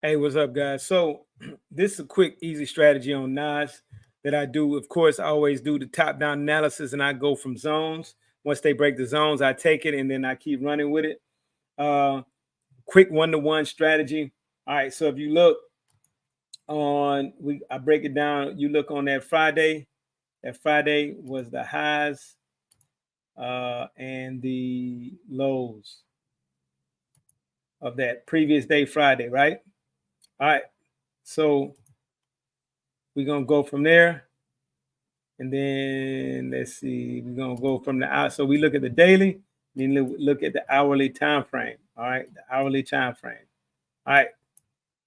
Hey, what's up, guys? So this is a quick, easy strategy on Nas that I do. Of course, I always do the top-down analysis, and I go from zones. Once they break the zones, I take it and then I keep running with it. Uh, Quick one-to-one strategy. All right. So if you look on, I break it down. You look on that Friday. That Friday was the highs and the lows of that previous day, Friday, right? All right. So we're gonna go from there. And then let's see, we're gonna go from the out. So we look at the daily, then look at the hourly time frame. All right, the hourly time frame. All right,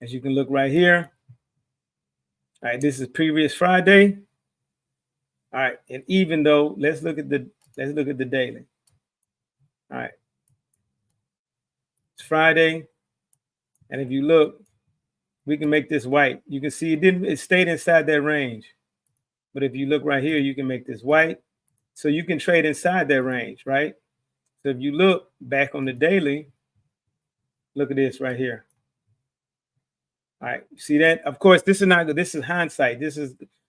as you can look right here. All right, this is previous Friday. All right, and even though let's look at the daily. All right, it's Friday, and if you look, we can make this white. You can see it stayed inside that range. But if you look right here, you can make this white. So you can trade inside that range, right? So if you look back on the daily, look at this right here. All right, see that? Of course, this is not good. This is hindsight.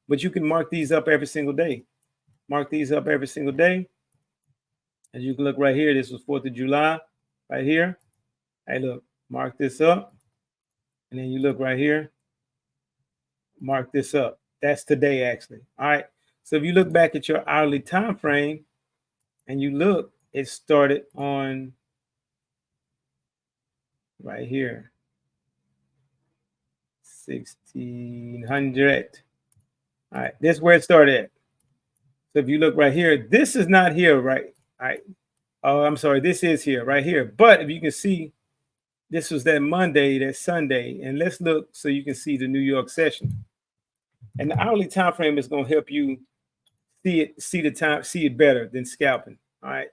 But you can mark these up every single day. Mark these up every single day. As you can look right here, this was 4th of July, right here. Hey, look, mark this up. And then you look right here, mark this up. That's today, actually. All right. So if you look back at your hourly time frame and you look, it started on right here, 1600. All right, that's where it started at. So if you look right here, this is not here, right? All right. Oh, I'm sorry, this is here, right here. But if you can see, this was that Monday, that Sunday. And let's look so you can see the New York session. And the hourly time frame is going to help you see it better than scalping. All right.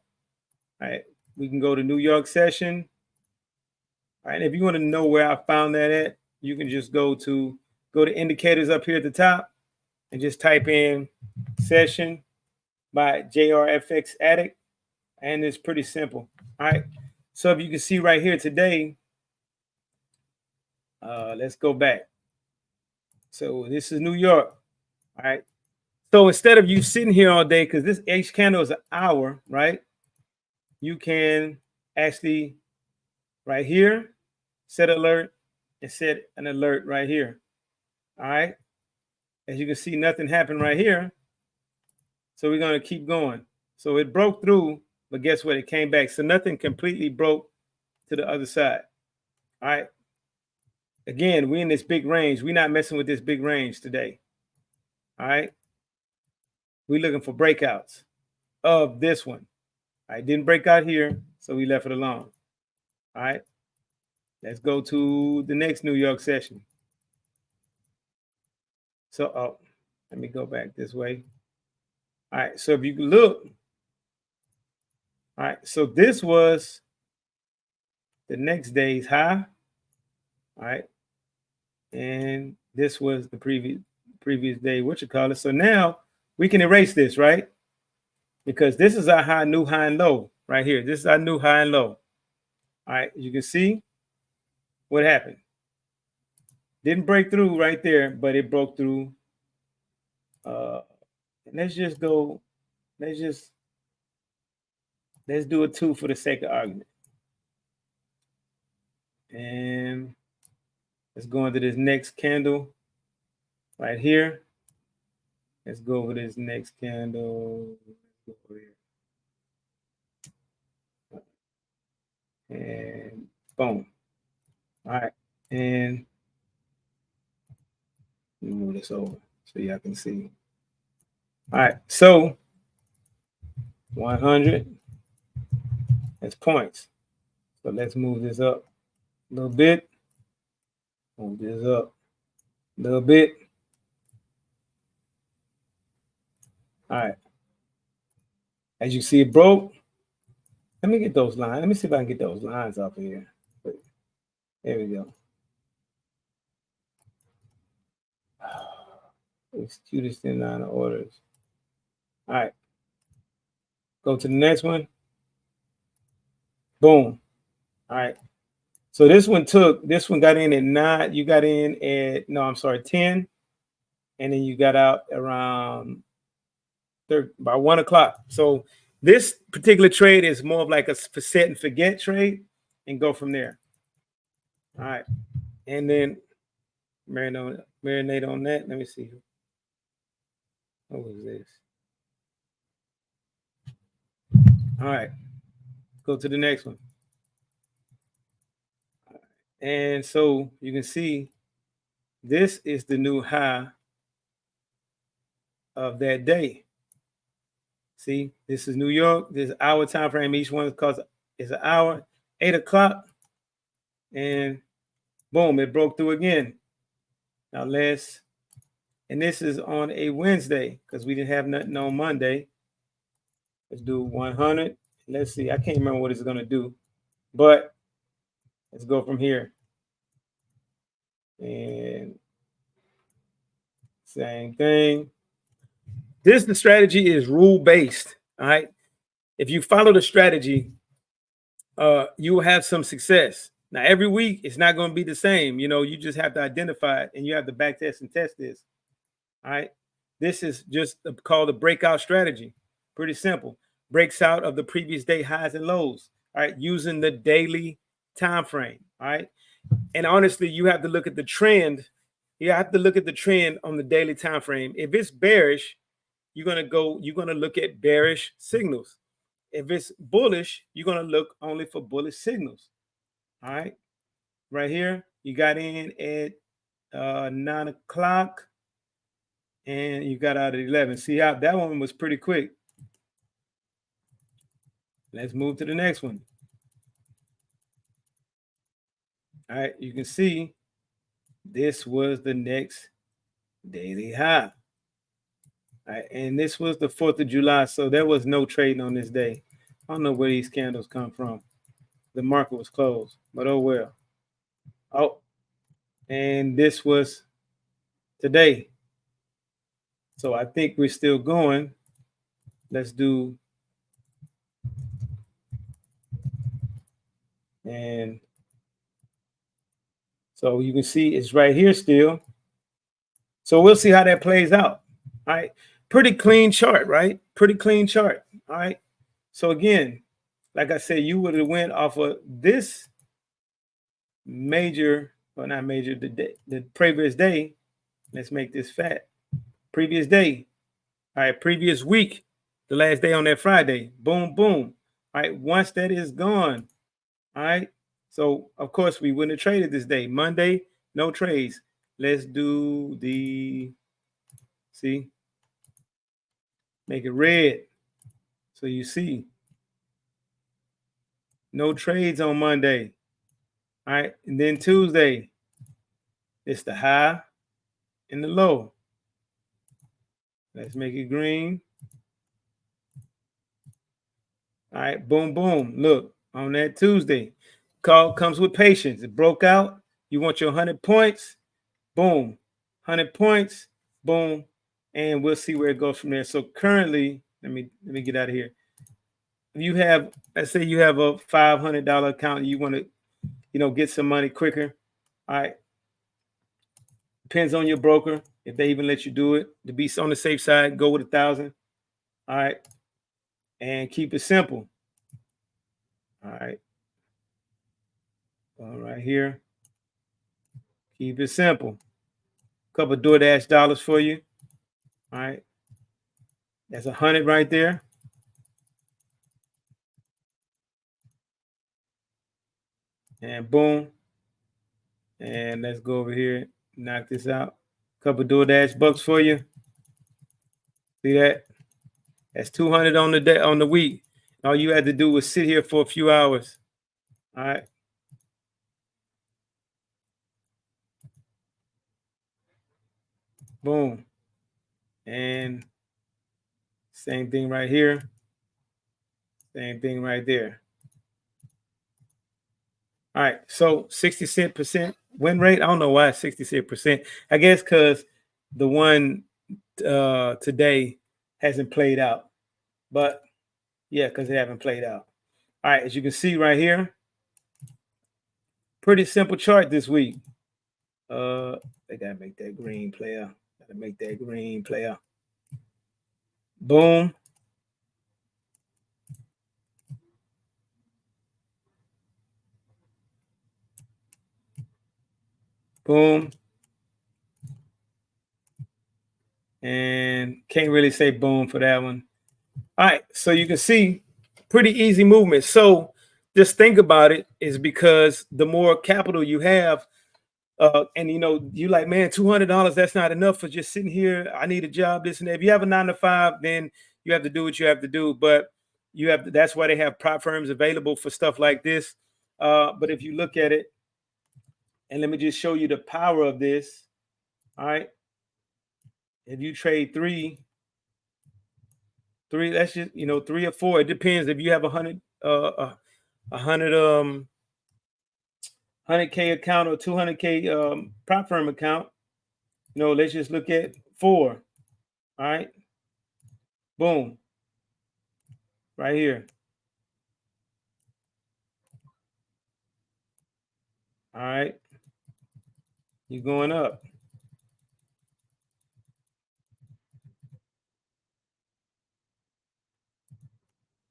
All right. We can go to New York session. All right. If you want to know where I found that at, you can just go to indicators up here at the top and just type in session by JRFX Addict. And it's pretty simple. All right. So if you can see right here today, let's go back. So this is New York. All right. So instead of you sitting here all day, because this H candle is an hour, right? You can actually right here set alert and set an alert right here. All right. As you can see, nothing happened right here. So we're going to keep going. So it broke through, but guess what? It came back. So nothing completely broke to the other side. All right. Again, we're in this big range. We're not messing with this big range today. All right. We're looking for breakouts of this one. I didn't break out here, so we left it alone. All right. Let's go to the next New York session. So, let me go back this way. All right. So if you look, all right. So this was the next day's high. All right. And this was the previous day, what you call it. So now we can erase this, right? Because this is our new high and low right here. This is our new high and low. All right, you can see what happened. Didn't break through right there, but it broke through. Let's just go. Let's do a 2 for the sake of argument. And let's go into this next candle right here. Let's go over this next candle. Let's go over here. And boom. All right. And let me move this over so y'all can see. All right. So 100. That's points. So let's move this up a little bit. Move this up a little bit. All right. As you see, it broke. Let me get those lines. Let me see if I can get those lines off of here. There we go. Execute this in line of orders. All right. Go to the next one. Boom. All right. So this one got in at 9. You got in at, no, I'm sorry, 10. And then you got out around by 1 o'clock. So this particular trade is more of like a set and forget trade and go from there. All right. And then marinate on that. Let me see. What was this? All right. Go to the next one. And so you can see this is the new high of that day. See, this is New York. This is hour time frame. Each one is an hour, 8 o'clock. And boom, it broke through again. Now and this is on a Wednesday because we didn't have nothing on Monday. Let's do 100. Let's see. I can't remember what it's going to do, but let's go from here. And same thing. The strategy is rule-based. All right. If you follow the strategy, you will have some success. Now, every week it's not going to be the same. You just have to identify it and you have to back test and test this. All right. This is just called the breakout strategy. Pretty simple. Breaks out of the previous day highs and lows. All right. Using the daily time frame. All right. And honestly, you have to look at the trend. You have to look at the trend on the daily time frame. If it's bearish, you're going to look at bearish signals. If it's bullish, you're going to look only for bullish signals. All right. Right here, you got in at 9 o'clock and you got out at 11. See how that one was pretty quick. Let's move to the next one. All right. You can see this was the next daily high. All right, and this was the 4th of July, so there was no trading on this day. I don't know where these candles come from. The market was closed, but oh well. Oh, and this was today. So I think we're still going. Let's do, and so you can see it's right here still. So we'll see how that plays out. All right. Pretty clean chart, right? Pretty clean chart. All right. So again, like I said, you would have went off of this major, well, not major, the previous day. Let's make this fat. Previous day. All right. Previous week, the last day on that Friday. Boom, boom. All right. Once that is gone. All right. So, of course, we wouldn't have traded this day. Monday, no trades. Let's do see, make it red. So you see, no trades on Monday. All right. And then Tuesday, it's the high and the low. Let's make it green. All right. Boom, boom. Look, on that Tuesday, call comes with patience. It broke out. You want your 100 points. Boom. 100 points. Boom. And we'll see where it goes from there. So currently, let me get out of here. You have, let's say you have a $500 account. You want to, get some money quicker. All right. Depends on your broker if they even let you do it. To be on the safe side, go with 1,000. All right. And keep it simple. All right. All right here. Keep it simple. Couple of DoorDash dollars for you. All right. That's 100 right there. And boom. And let's go over here, knock this out. Couple DoorDash bucks for you. See that? That's 200 on the day, on the week. All you had to do was sit here for a few hours. All right. Boom. And same thing right here. Same thing right there. All right. So 66% win rate. I don't know why 66%. I guess because the one today hasn't played out. But yeah, because it haven't played out. All right. As you can see right here, Pretty simple chart this week. They gotta make that green player. Gotta make that green player. Boom. Boom. And can't really say boom for that one. All right, so you can see pretty easy movement. So just think about it, is because the more capital you have, and you know, you like, man, $200, that's not enough for just sitting here. I need a job, this and that. If you have a 9 to 5, then you have to do what you have to do. But you have that's why they have prop firms available for stuff like this. But if you look at it, and let me just show you the power of this. All right. If you trade three, that's just, you know, 3 or 4. It depends if you have 100K account or 200K prop firm account. You know, let's just look at 4. All right. Boom. Right here. All right. You're going up.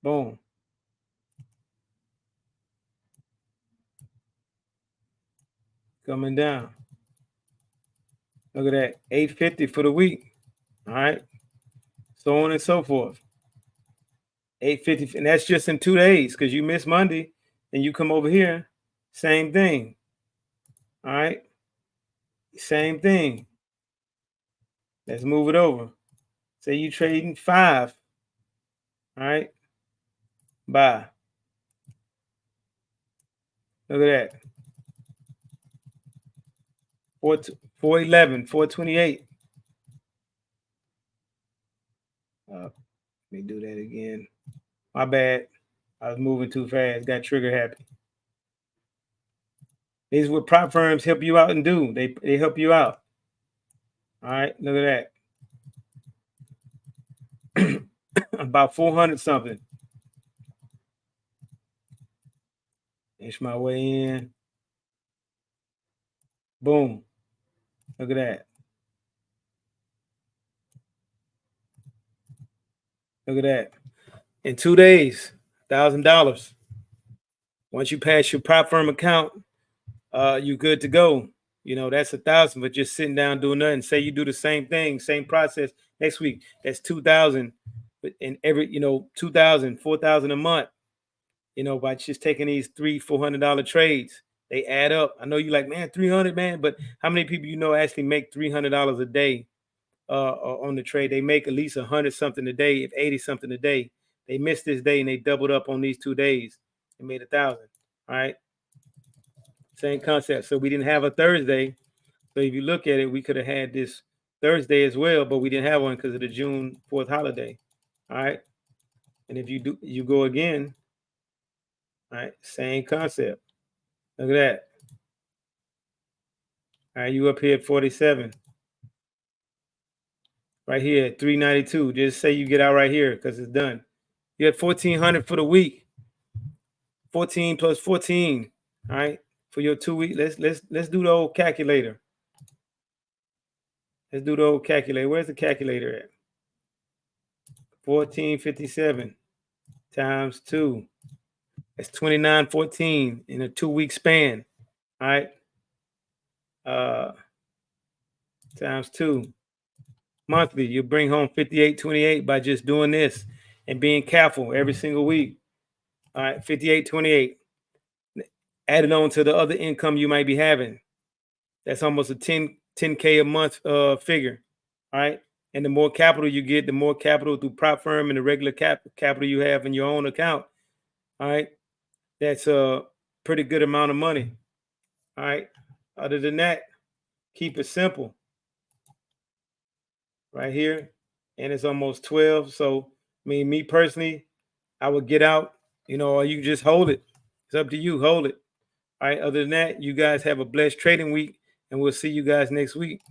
Boom. Coming down. Look at that. 850 for the week. All right. So on and so forth. 850. And that's just in 2 days, because you miss Monday and you come over here. Same thing. All right. Same thing. Let's move it over. Say you trading 5. All right. Buy. Look at that. 411, 428. Let me do that again. My bad. I was moving too fast. Got trigger happy. This is what prop firms help you out and do. They help you out. All right. Look at that. About 400 something. Inch my way in. Boom. Look at that. Look at that. In 2 days, $1,000. Once you pass your prop firm account, you're good to go. You know, that's 1,000 for just sitting down doing nothing. Say you do the same thing, same process next week. That's 2,000. In every, you know, 2,000, 4,000 a month. You know, by just taking these $300-400 trades, they add up. I know you like, man, 300, man, but how many people you know actually make $300 a day on the trade? They make at least 100 something a day, if 80 something a day. They missed this day and they doubled up on these 2 days and made 1,000. All right, same concept. So we didn't have a Thursday. So if you look at it, we could have had this Thursday as well, but we didn't have one because of the June 4th holiday. All right, and if you do, you go again. All right, same concept. Look at that. All right, you up here at 47. Right here at 392. Just say you get out right here because it's done. You had 1,400 for the week. 14 plus 14. All right, for your 2 week. Let's do the old calculator. Let's do the old calculator. Where's the calculator at? 1457 times 2. That's 2914 in a 2 week span. All right. Times 2. Monthly, you bring home 5828 by just doing this and being careful every single week. All right, 5828. Added on to the other income you might be having. That's almost a 10K a month figure. All right. And the more capital you get, the more capital through prop firm and the regular capital you have in your own account. All right. That's a pretty good amount of money. All right. Other than that, keep it simple. Right here. And it's almost 12. So, I mean, me personally, I would get out, you know, or you just hold it. It's up to you. Hold it. All right. Other than that, you guys have a blessed trading week, and we'll see you guys next week.